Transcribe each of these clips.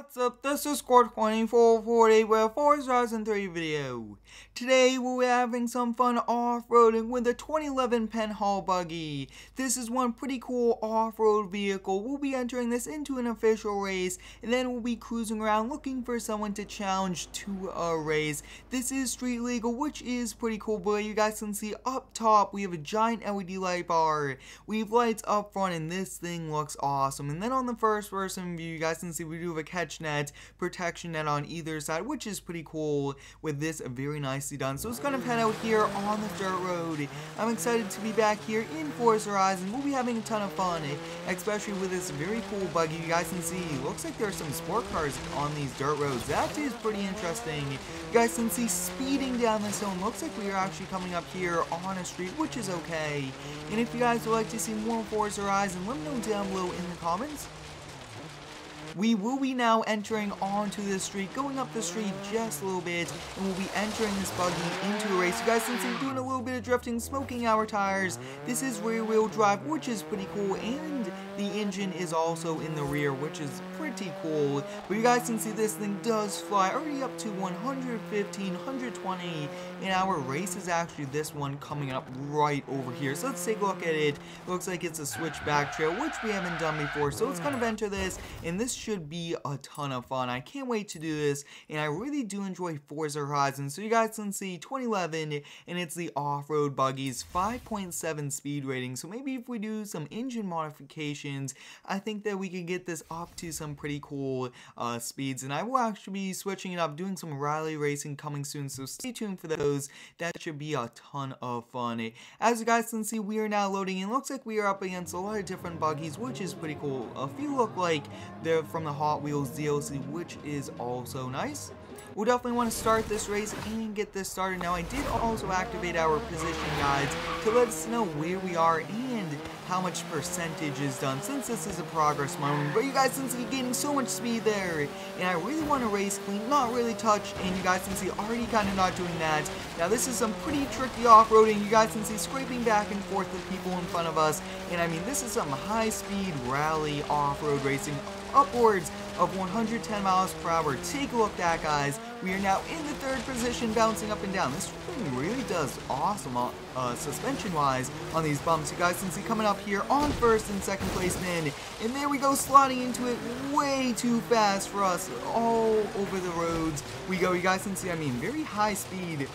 What's up, this is Score2448 with Forza Horizon 3 video. Today we'll be having some fun off-roading with the 2011 Pehall Buggie. This is one pretty cool off-road vehicle. We'll be entering this into an official race, and then we'll be cruising around looking for someone to challenge to a race. This is street legal, which is pretty cool, but you guys can see up top we have a giant LED light bar. We have lights up front, and this thing looks awesome. And then on the first person view, you guys can see we do have a catch net, protection net on either side, which is pretty cool with this very nicely done. So let's kind of head out here on the dirt road. I'm excited to be back here in Forza Horizon. We'll be having a ton of fun, especially with this very cool buggy. You guys can see, looks like there's some sport cars on these dirt roads. That is pretty interesting. You guys can see speeding down this hill. Looks like we are actually coming up here on a street, which is okay. And if you guys would like to see more Forza Horizon, let me know down below in the comments. We will be now entering onto this street, going up the street just a little bit, and we'll be entering this buggy into a race. You guys can see doing a little bit of drifting, smoking our tires. This is rear wheel drive, which is pretty cool, and the engine is also in the rear, which is pretty cool. But you guys can see this thing does fly already up to 115, 120, and our race is actually this one coming up right over here. So let's take a look at it. Looks like it's a switchback trail, which we haven't done before. So let's kind of enter this, and this should be a ton of fun. I can't wait to do this, and I really do enjoy Forza Horizon. So you guys can see 2011, and it's the off-road buggies, 5.7 speed rating. So maybe if we do some engine modifications, I think that we can get this up to some pretty cool speeds, and I will actually be switching it up, doing some rally racing coming soon, so stay tuned for those. That should be a ton of fun. As you guys can see, we are now loading, and it looks like we are up against a lot of different buggies, which is pretty cool. A few look like they're from the Hot Wheels DLC, which is also nice. We'll definitely want to start this race and get this started. Now, I did also activate our position guides to let us know where we are and how much percentage is done, since this is a progress mode. But you guys can see gaining so much speed there, and I really want to race clean, not really touch, and you guys can see already kind of not doing that. Now, this is some pretty tricky off-roading. You guys can see scraping back and forth with people in front of us, and I mean, this is some high-speed rally off-road racing, upwards of 110 miles per hour. Take a look at that, guys. We are now in the third position, bouncing up and down. This thing really does awesome suspension-wise on these bumps. You guys can see coming up here on first and second place men, and there we go, sliding into it way too fast for us. All over the roads we go. You guys can see, I mean, very high speed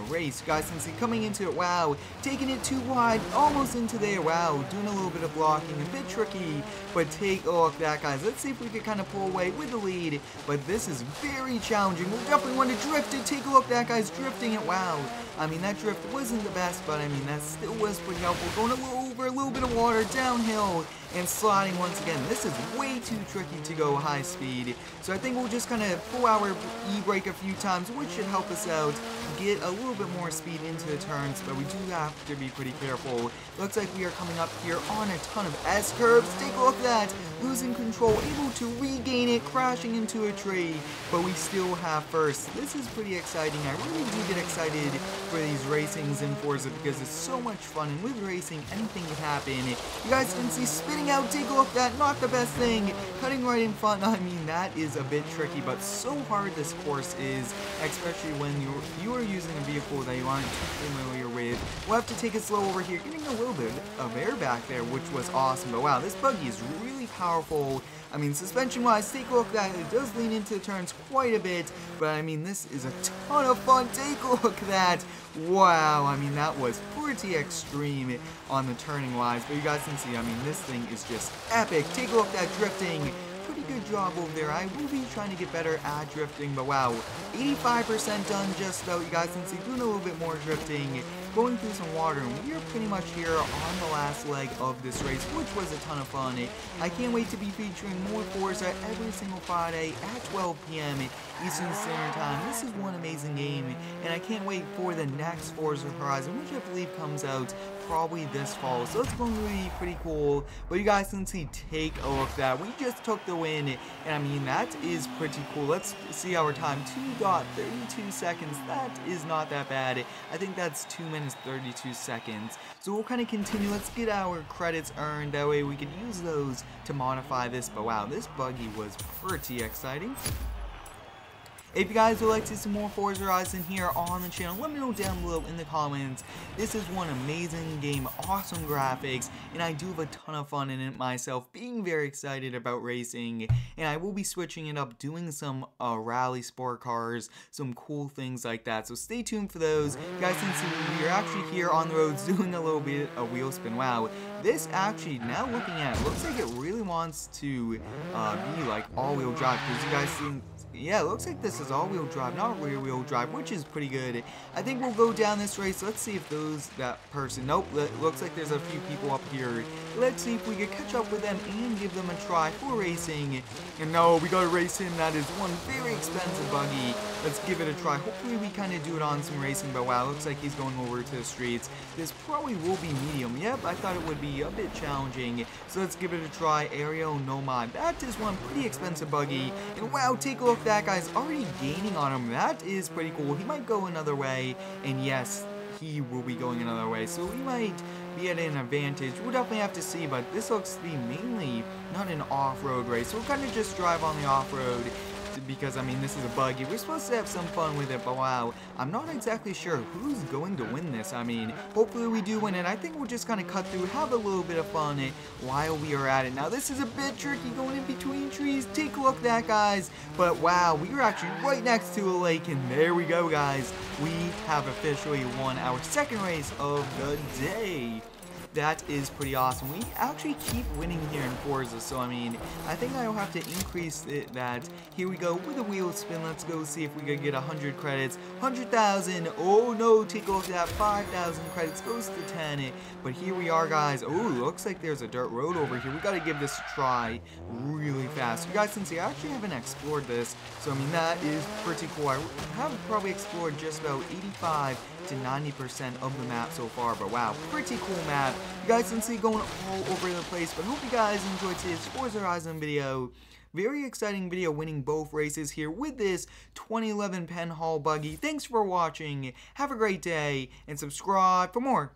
race. You guys can see coming into it, wow, taking it too wide, almost into there, wow, doing a little bit of blocking, a bit tricky, but take a look at that, guys. Let's see if we can kind of pull away with the lead, but this is very challenging. We'll definitely want to drift it. Take a look at that, guys, drifting it, wow. I mean, that drift wasn't the best, but I mean, that still was pretty helpful. Going over a little bit of water, downhill, and sliding once again. This is way too tricky to go high speed, so I think we'll just kind of pull our e-brake a few times, which should help us out, get a little bit more speed into the turns, but we do have to be pretty careful. Looks like we are coming up here on a ton of S-curves. Take a look at that, losing control, able to regain it, crashing into a tree, but we still have first. This is pretty exciting. I really do get excited for these racings in Forza because it's so much fun, and with racing, anything can happen. You guys can see spinning out, take a look at that, not the best thing, cutting right in front. I mean, that is a bit tricky, but so hard this course is, especially when you are using a vehicle that you aren't too familiar with. We'll have to take it slow over here, getting a little bit of air back there, which was awesome, but wow, this buggy is really powerful. I mean, suspension-wise, take a look at that. It does lean into the turns quite a bit, but I mean, this is a ton of fun. Take a look at that. Wow, I mean, that was pretty extreme on the turning-wise, but you guys can see, I mean, this thing is just epic. Take a look at that drifting. Pretty good job over there. I will be trying to get better at drifting, but wow, 85% done just about. You guys can see doing a little bit more drifting, going through some water, and we are pretty much here on the last leg of this race, which was a ton of fun. I can't wait to be featuring more Forza every single Friday at 12 p.m. Eastern Standard Time. This is one amazing game, and I can't wait for the next Forza Horizon, which I believe comes out probably this fall, so it's going to be pretty cool. But you guys can see, take a look at that. We just took the win, and I mean, that is pretty cool. Let's see our time, 2.32 seconds. That is not that bad. I think that's 2 minutes is 32 seconds. So we'll kind of continue. Let's get our credits earned. That way we can use those to modify this. But wow, this buggy was pretty exciting. If you guys would like to see some more Forza Horizon here on the channel, let me know down below in the comments. This is one amazing game, awesome graphics, and I do have a ton of fun in it myself, being very excited about racing, and I will be switching it up, doing some rally sport cars, some cool things like that, so stay tuned for those. You guys can see we are actually here on the roads doing a little bit of wheel spin. Wow, this actually, now looking at it, looks like it really wants to be like all-wheel drive, because you guys see, yeah, it looks like this is all-wheel drive, not rear-wheel drive, which is pretty good. I think we'll go down this race. Let's see if that person, nope, looks like there's a few people up here. Let's see if we can catch up with them and give them a try for racing. And no, we gotta race him. That is one very expensive buggy. Let's give it a try. Hopefully we kind of do it on some racing, but wow, looks like he's going over to the streets. This probably will be medium. Yep, I thought it would be a bit challenging. So let's give it a try. Aerial Nomad. That is one pretty expensive buggy. And wow, take a look. That guy's already gaining on him. That is pretty cool. He might go another way, and yes, he will be going another way, so we might be at an advantage. We'll definitely have to see, but this looks to be mainly not an off-road race. We'll kind of just drive on the off-road, because I mean, this is a buggy. We're supposed to have some fun with it, but wow, I'm not exactly sure who's going to win this. I mean, hopefully we do win it. I think we'll just kind of cut through, have a little bit of fun while we are at it. Now this is a bit tricky going in between trees. Take a look at that, guys. But wow, we are actually right next to a lake, and there we go, guys. We have officially won our second race of the day. That is pretty awesome. We actually keep winning here in Forza, so I mean, I think I'll have to increase that. Here we go with a wheel spin. Let's go see if we can get 100 credits. 100,000. Oh no, take a look at that. 5,000 credits goes to 10. But here we are, guys. Oh, looks like there's a dirt road over here. We got to give this a try really fast. You guys can see I actually haven't explored this, so I mean, that is pretty cool. I have probably explored just about 85 to 90% of the map so far, but wow, pretty cool map. You guys can see going all over the place, but hope you guys enjoyed today's Forza Horizon video. Very exciting video, winning both races here with this 2011 Pehall buggy. Thanks for watching, have a great day, and subscribe for more.